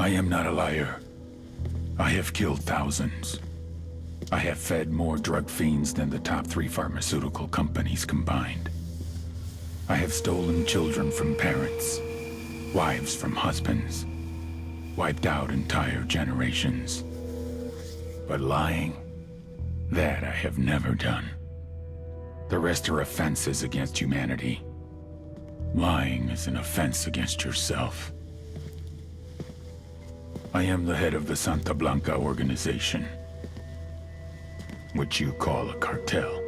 I am not a liar. I have killed thousands. I have fed more drug fiends than the top 3 pharmaceutical companies combined. I have stolen children from parents, wives from husbands, wiped out entire generations. But lying, that I have never done. The rest are offenses against humanity. Lying is an offense against yourself. I am the head of the Santa Blanca organization, which you call a cartel.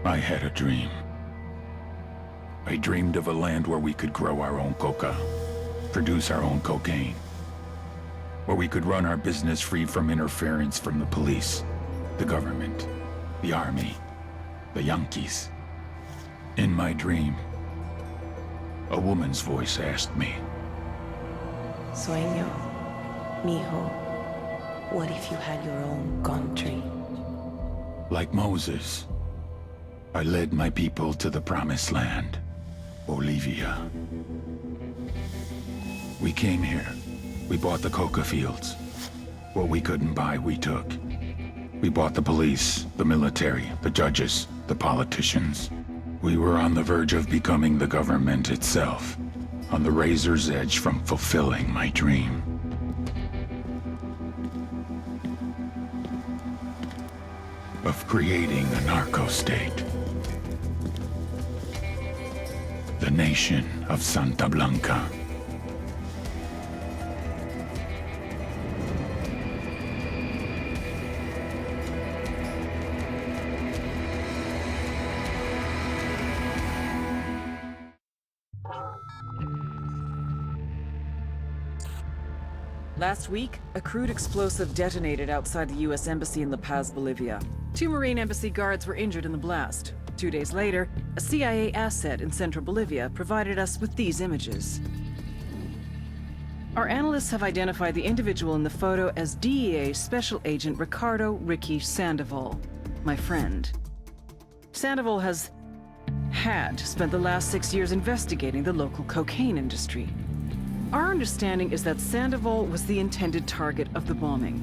I had a dream. I dreamed of a land where we could grow our own coca, produce our own cocaine, where we could run our business free from interference from the police, the government, the army, the Yankees. In my dream, a woman's voice asked me, Sueño, mijo, what if you had your own country? like Moses, I led my people to the promised land, Bolivia. We came here. We bought the coca fields. What we couldn't buy, we took. We bought the police, the military, the judges, the politicians. We were on the verge of becoming the government itself, on the razor's edge from fulfilling my dream. Of creating a narco-state. The nation of Santa Blanca. Last week, a crude explosive detonated outside the U.S. Embassy in La Paz, Bolivia. 2 Marine Embassy guards were injured in the blast. 2 days later, a CIA asset in central Bolivia provided us with these images. Our analysts have identified the individual in the photo as DEA Special Agent Ricardo Ricky Sandoval, my friend. Sandoval had spent the last 6 years investigating the local cocaine industry. Our understanding is that Sandoval was the intended target of the bombing.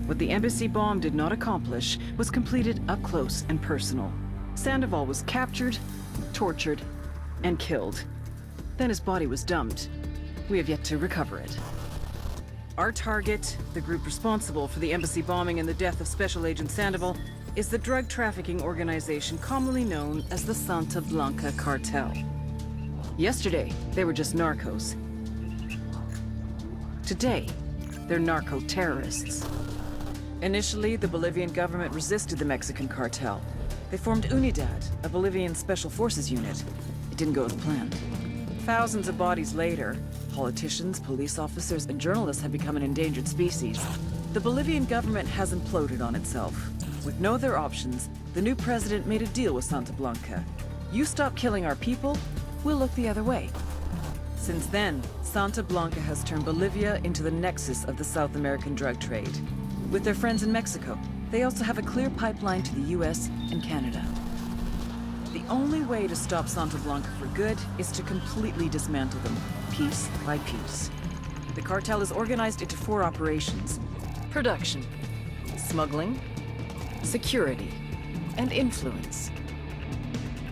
What the embassy bomb did not accomplish was completed up close and personal. Sandoval was captured, tortured, and killed. Then his body was dumped. We have yet to recover it. Our target, the group responsible for the embassy bombing and the death of Special Agent Sandoval, is the drug trafficking organization commonly known as the Santa Blanca Cartel. Yesterday, they were just narcos. Today, they're narco-terrorists. Initially, the Bolivian government resisted the Mexican cartel. They formed Unidad, a Bolivian special forces unit. It didn't go as planned. Thousands of bodies later, politicians, police officers, and journalists have become an endangered species. The Bolivian government has imploded on itself. With no other options, the new president made a deal with Santa Blanca. You stop killing our people, we'll look the other way. Since then, Santa Blanca has turned Bolivia into the nexus of the South American drug trade. With their friends in Mexico, they also have a clear pipeline to the US and Canada. The only way to stop Santa Blanca for good is to completely dismantle them, piece by piece. The cartel is organized into 4 operations: production, smuggling, security, and influence.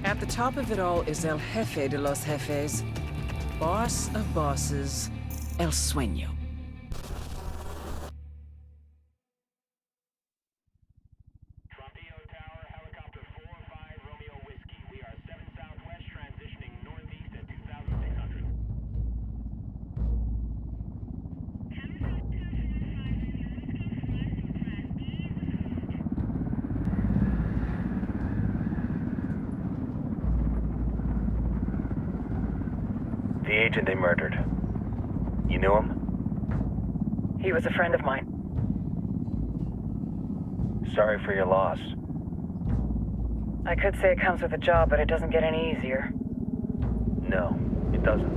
At the top of it all is El Jefe de los Jefes, boss of bosses, El Sueño. Frontier Tower, helicopter 4-5 Romeo Whiskey. We are 7 southwest, transitioning northeast at 2,600. The agent they murdered. You knew him? He was a friend of mine. Sorry for your loss. I could say it comes with a job, but it doesn't get any easier. No, it doesn't.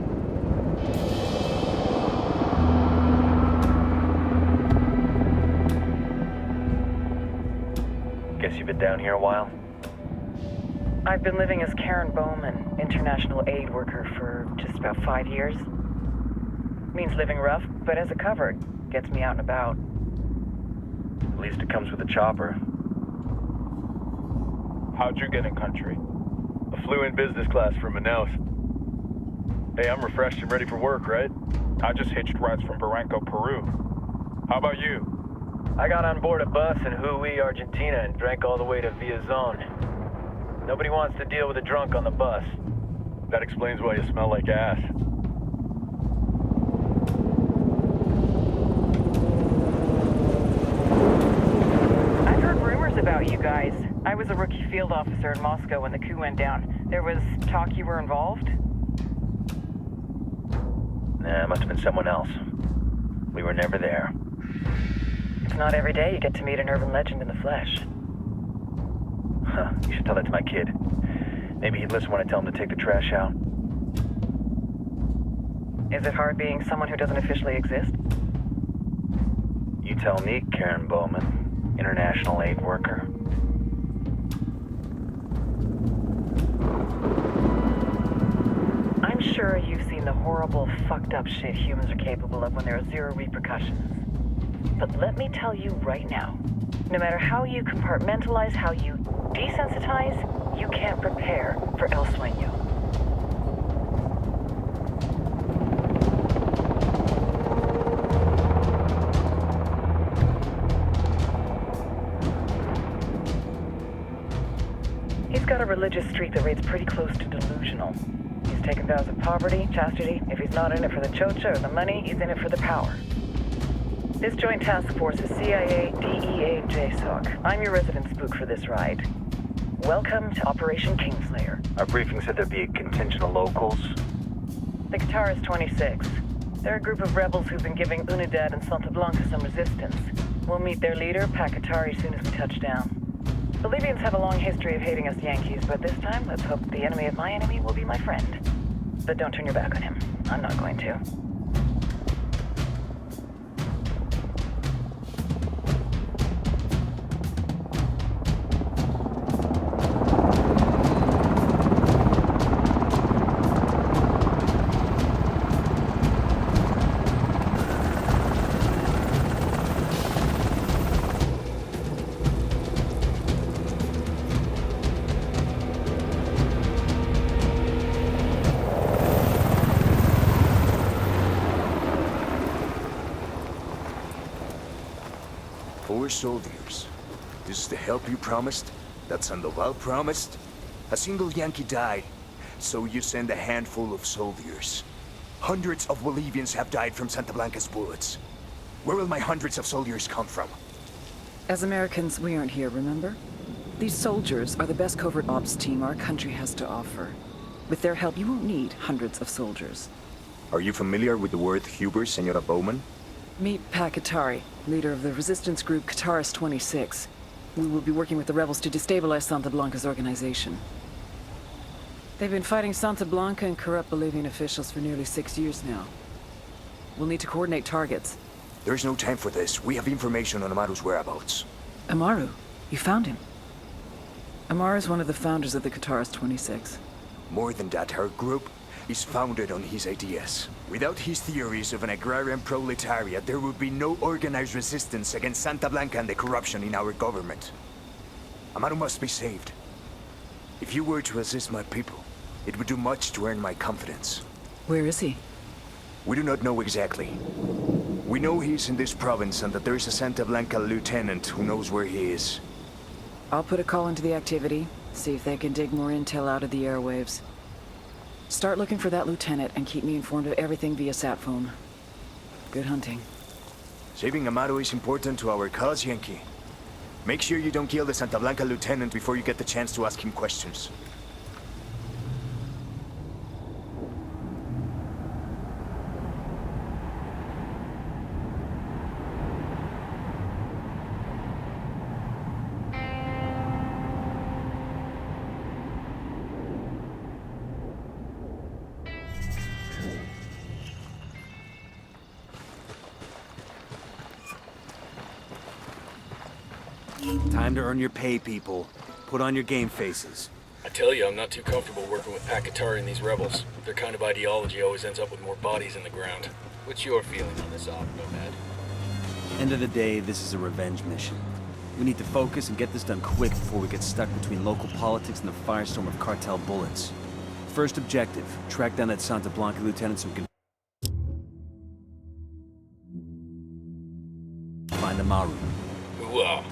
Guess you've been down here a while? I've been living as Karen Bowman, international aid worker, for just about 5 years. Means living rough, but as a cover, gets me out and about. At least it comes with a chopper. How'd you get in country? I flew in business class from Manaus. Hey, I'm refreshed and ready for work, right? I just hitched rides from Barranco, Peru. How about you? I got on board a bus in Hui, Argentina, and drank all the way to Villazon. Nobody wants to deal with a drunk on the bus. That explains why you smell like ass. I've heard rumors about you guys. I was a rookie field officer in Moscow when the coup went down. There was talk you were involved? Nah, it must have been someone else. We were never there. It's not every day you get to meet an urban legend in the flesh. Huh, you should tell that to my kid. Maybe he'd listen when I tell him to take the trash out. Is it hard being someone who doesn't officially exist? You tell me, Karen Bowman, international aid worker. I'm sure you've seen the horrible, fucked up shit humans are capable of when there are zero repercussions. But let me tell you right now, no matter how you compartmentalize, how you desensitize, you can't prepare for El Sueño. He's got a religious streak that rates pretty close to delusional. He's taken vows of poverty, chastity. If he's not in it for the chocha or the money, he's in it for the power. This joint task force is CIA, DEA, and JSOC. I'm your resident spook for this ride. Welcome to Operation Kingslayer. Our briefing said there'd be a contingent of locals. The Qatar is 26. They're a group of rebels who've been giving Unidad and Santa Blanca some resistance. We'll meet their leader, Pakatari, soon as we touch down. Bolivians have a long history of hating us Yankees, but this time, let's hope the enemy of my enemy will be my friend. But don't turn your back on him. I'm not going to. Four soldiers. This is the help you promised? That Sandoval promised? A single Yankee died, so you send a handful of soldiers. Hundreds of Bolivians have died from Santa Blanca's bullets. Where will my hundreds of soldiers come from? As Americans, we aren't here, remember? These soldiers are the best covert ops team our country has to offer. With their help, you won't need hundreds of soldiers. Are you familiar with the word Huber, Senora Bowman? Meet Pakatari, leader of the resistance group Qatar's 26. We will be working with the rebels to destabilize Santa Blanca's organization. They've been fighting Santa Blanca and corrupt Bolivian officials for nearly 6 years now. We'll need to coordinate targets. There's no time for this. We have information on Amaru's whereabouts. Amaru? You found him? Amaru is one of the founders of the Qatar's 26. More than that, her group is founded on his ideas. Without his theories of an agrarian proletariat, there would be no organized resistance against Santa Blanca and the corruption in our government. Amaru must be saved. If you were to assist my people, it would do much to earn my confidence. Where is he? We do not know exactly. We know he's in this province and that there is a Santa Blanca lieutenant who knows where he is. I'll put a call into the activity, see if they can dig more intel out of the airwaves. Start looking for that lieutenant and keep me informed of everything via sat phone. Good hunting. Saving Amaru is important to our cause, Yankee. Make sure you don't kill the Santa Blanca lieutenant before you get the chance to ask him questions. Time to earn your pay, people. Put on your game faces. I tell you, I'm not too comfortable working with Pakatari and these rebels. Their kind of ideology always ends up with more bodies in the ground. What's your feeling on this op, Nomad? End of the day, this is a revenge mission. We need to focus and get this done quick before we get stuck between local politics and the firestorm of cartel bullets. First objective, track down that Santa Blanca lieutenant so we can find Amaru. Whoa.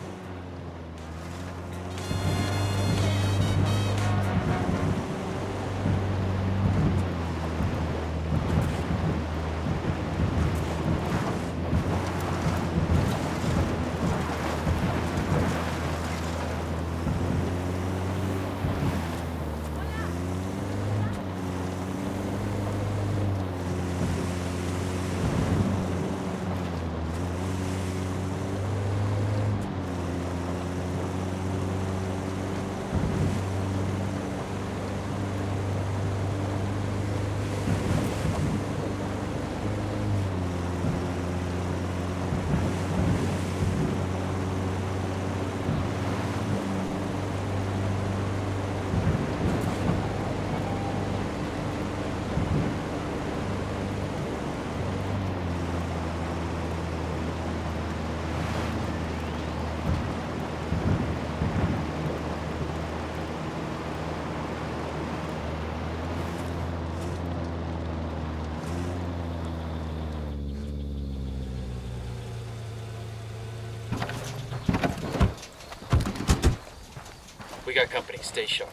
We got company. Stay sharp.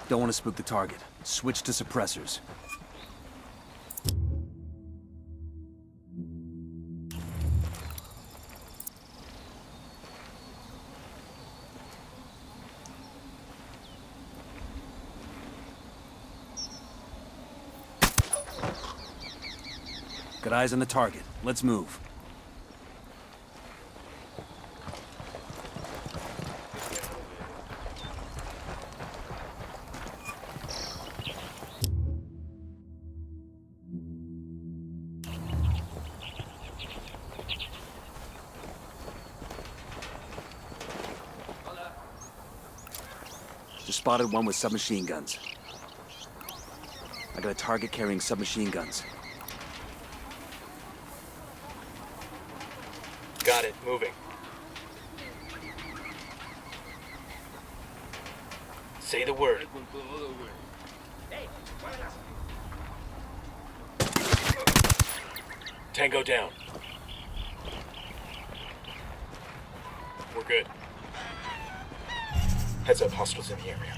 Don't want to spook the target. Switch to suppressors. Got eyes on the target. Let's move. Just spotted one with submachine guns. I got a target carrying submachine guns. Got it. Moving. Say the word. Tango down. We're good. Heads up, hostiles in the area.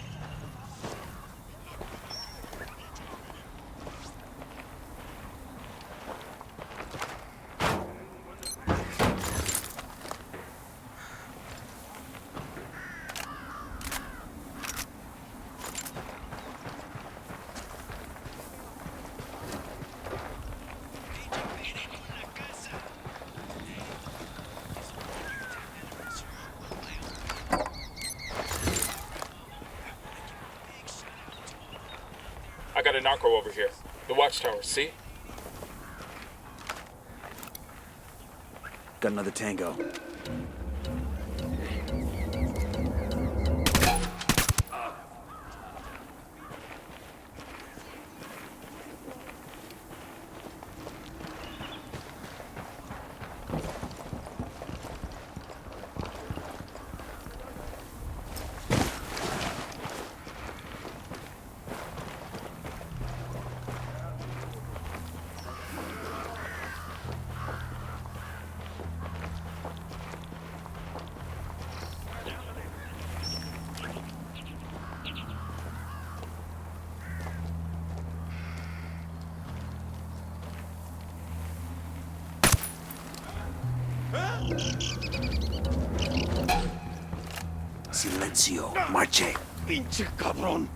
I got a narco over here. The watchtower, see? Got another tango. Silencio. Marche. Pinche cabrón.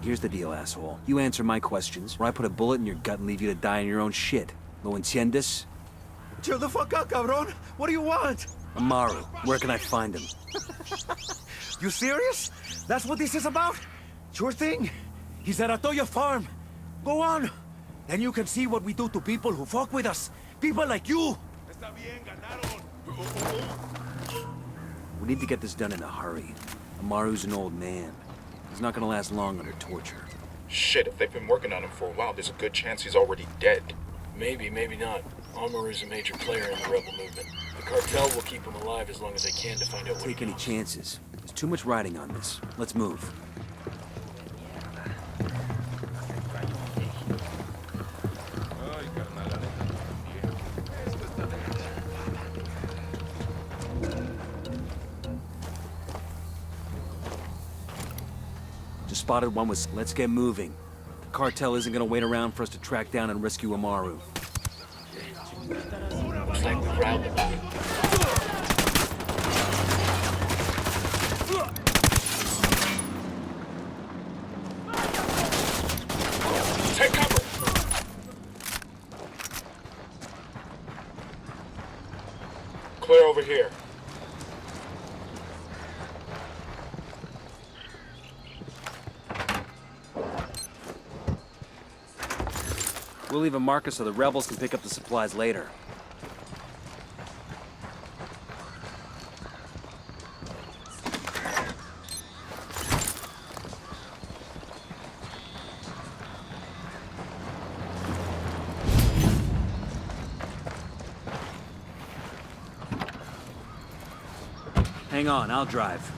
Here's the deal, asshole. You answer my questions, or I put a bullet in your gut and leave you to die in your own shit. ¿Lo entiendes? Chill the fuck out, cabrón. What do you want? Amaru, where can I find him? You serious? That's what this is about? Sure thing. He's at Atoya Farm. Go on. Then you can see what we do to people who fuck with us. People like you. We need to get this done in a hurry. Amaru's an old man. He's not gonna last long under torture. Shit, if they've been working on him for a while, there's a good chance he's already dead. Maybe, maybe not. Amaru's a major player in the rebel movement. The cartel will keep him alive as long as they can to find out what he Take any knows. chances. There's too much riding on this. Let's move. Just spotted one with... Let's get moving. The cartel isn't gonna wait around for us to track down and rescue Amaru. Looks like we've routed them. Take cover! Clear over here. We'll leave a marker so the rebels can pick up the supplies later. Hang on, I'll drive.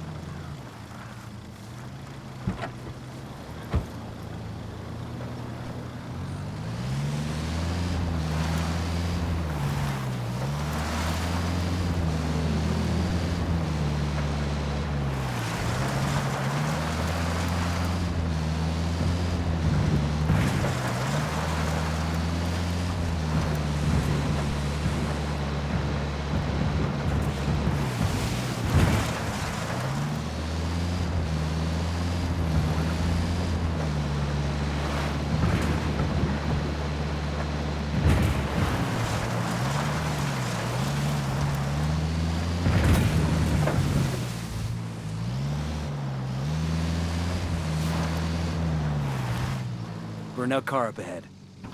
Burned out car up ahead.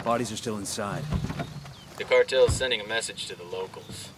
Bodies are still inside. The cartel's sending a message to the locals.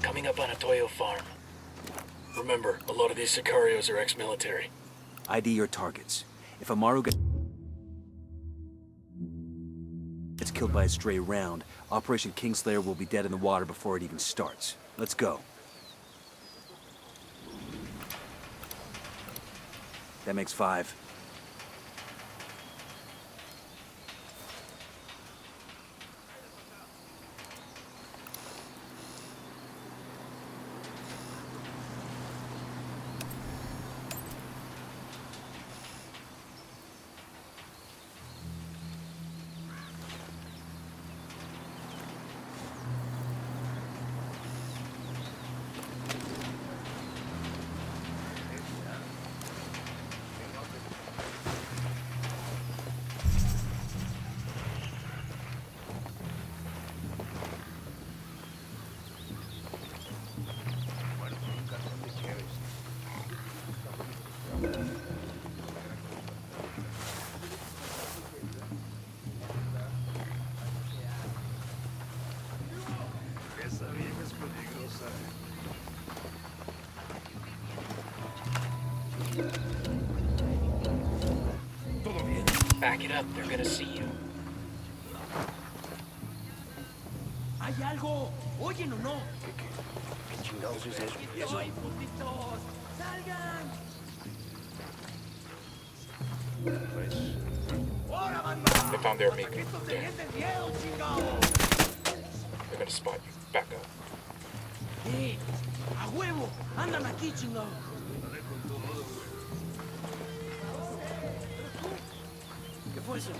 Coming up on a Toyo farm. Remember, a lot of these Sicarios are ex-military. ID your targets. If Amaru gets killed by a stray round, Operation Kingslayer will be dead in the water before it even starts. Let's go. That makes 5. Back it up, they're gonna see you. ¡Hay algo! ¿Oyen o no? ¿Qué chingados es eso? ¡Ay, putitos! ¡Salgan! ¡Ahora, banda! They found their amigo. ¡Esto se There. siente el miedo, chingado! They're gonna spot you. Back up. ¡A huevo! ¡Andan aquí, chingado! ¿Qué fue eso?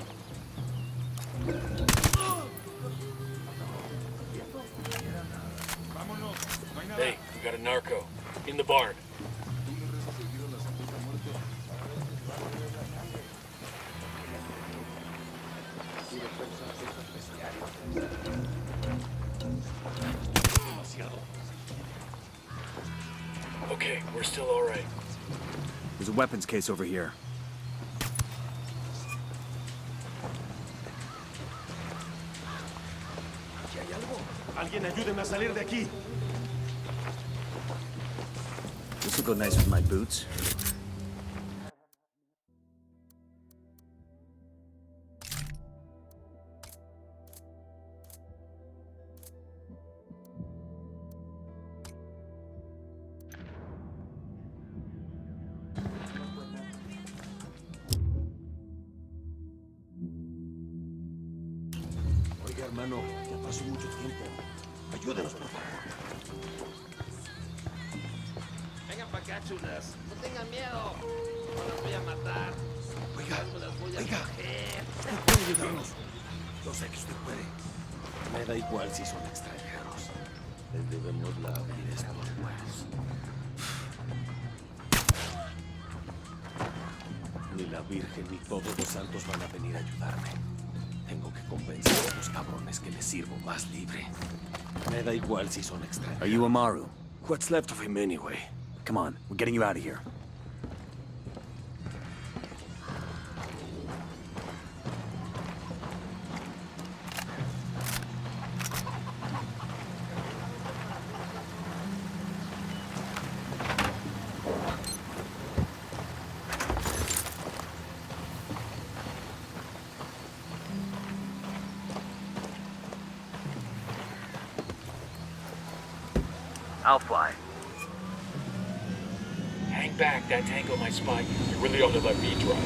Hey, we got a narco. In the barn. Okay, we're still alright. There's a weapons case over here. ¿Aquí hay algo? ¡Alguien ayúdeme a salir de aquí! This will go nice with my boots. Oiga, hermano, ya pasó mucho tiempo. Ayúdenos, por favor. Vengan para acá, chulas. No tengan miedo. No las voy a matar. Oiga, No las voy a oiga. coger. Usted puede ayudarnos. Yo sé que usted puede. Me da igual si son extranjeros. Les debemos la vida a estos güeyes. Ni la Virgen ni todos los santos van a venir a ayudarme. Tengo que convencer a los cabrones que les sirvo más libre. Me da igual si son extranjeros. Are you Amaru? What's left of him anyway? Come on, we're getting you out of here. I'll fly. Hang back, that tango might spot you. You really ought to let me drive.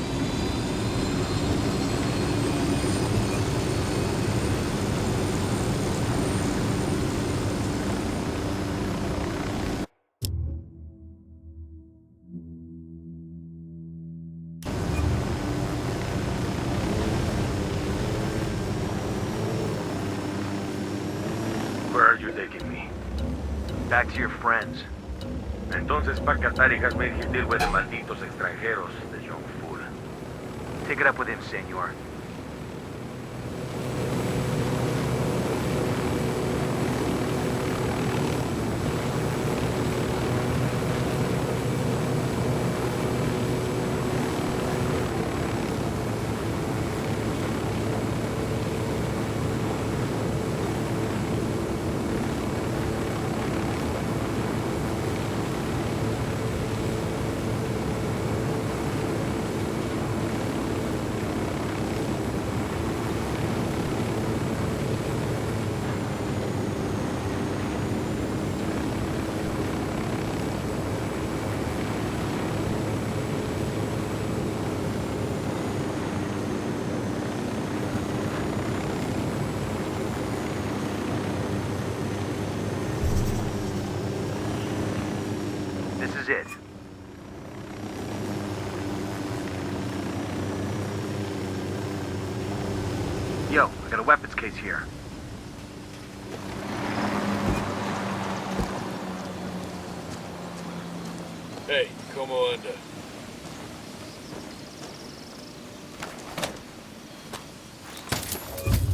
Where are you taking me? Back to your friends. Entonces, para Qatar y hazme el güey de malditos extranjeros de young fool. Take it up with him, senor. This is it. Yo, I got a weapons case here. Hey, como anda?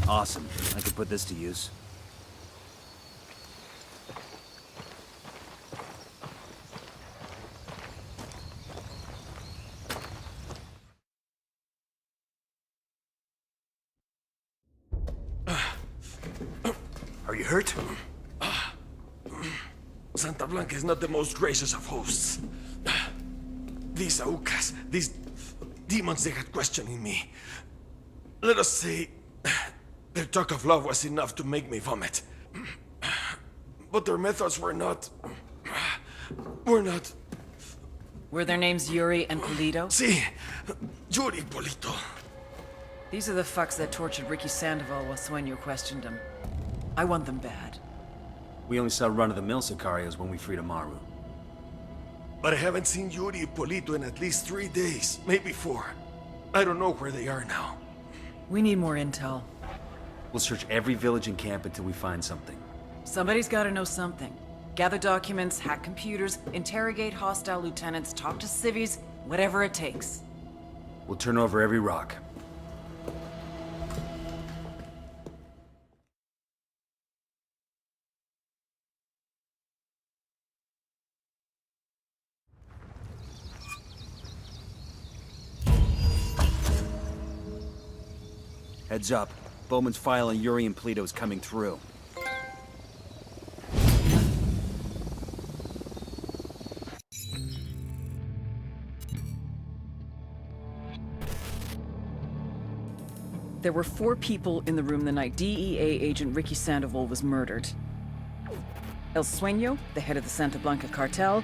Awesome. I could put this to use. you hurt? Santa Blanca is not the most gracious of hosts. These Aucas, these demons, they had questioning me. Let us say, their talk of love was enough to make me vomit. But their methods were not... Were their names Yuri and Polito? Si, Yuri Polito. These are the fucks that tortured Ricky Sandoval while Sueño questioned him. I want them bad. We only saw run-of-the-mill Sicarios when we freed Amaru. But I haven't seen Yuri and Polito in at least 3 days, maybe 4. I don't know where they are now. We need more intel. We'll search every village and camp until we find something. Somebody's gotta know something. Gather documents, hack computers, interrogate hostile lieutenants, talk to civvies, whatever it takes. We'll turn over every rock. Heads up. Bowman's file on Yuri and Polito is coming through. There were 4 people in the room the night DEA agent Ricky Sandoval was murdered. El Sueño, the head of the Santa Blanca cartel,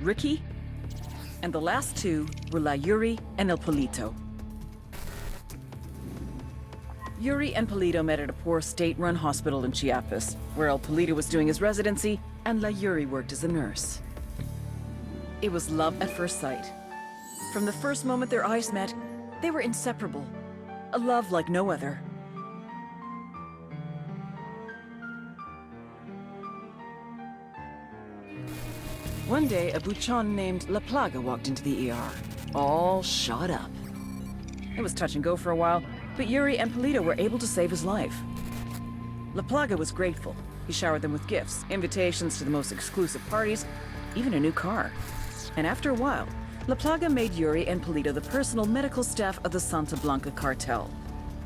Ricky, and the last 2 were La Yuri and El Polito. Yuri and Polito met at a poor state-run hospital in Chiapas, where El Polito was doing his residency and La Yuri worked as a nurse. It was love at first sight. From the first moment their eyes met, they were inseparable. A love like no other. One day, a buchon named La Plaga walked into the ER, all shot up. It was touch and go for a while, but Yuri and Polito were able to save his life. La Plaga was grateful. He showered them with gifts, invitations to the most exclusive parties, even a new car. And after a while, La Plaga made Yuri and Polito the personal medical staff of the Santa Blanca cartel.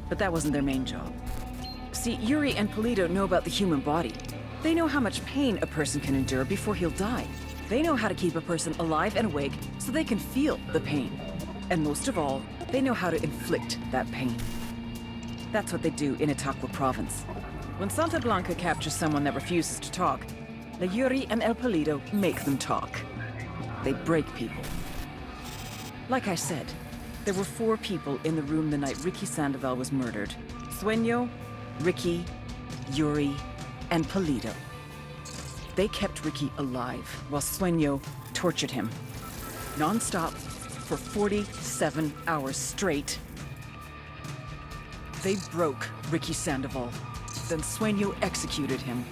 But that wasn't their main job. See, Yuri and Polito know about the human body. They know how much pain a person can endure before he'll die. They know how to keep a person alive and awake so they can feel the pain. And most of all, they know how to inflict that pain. That's what they do in Itaqua province. When Santa Blanca captures someone that refuses to talk, La Yuri and El Polito make them talk. They break people. Like I said, there were 4 people in the room the night Ricky Sandoval was murdered. Sueño, Ricky, Yuri, and Polito. They kept Ricky alive while Sueño tortured him. Non-stop for 47 hours straight. They broke Ricky Sandoval. Then Sueño executed him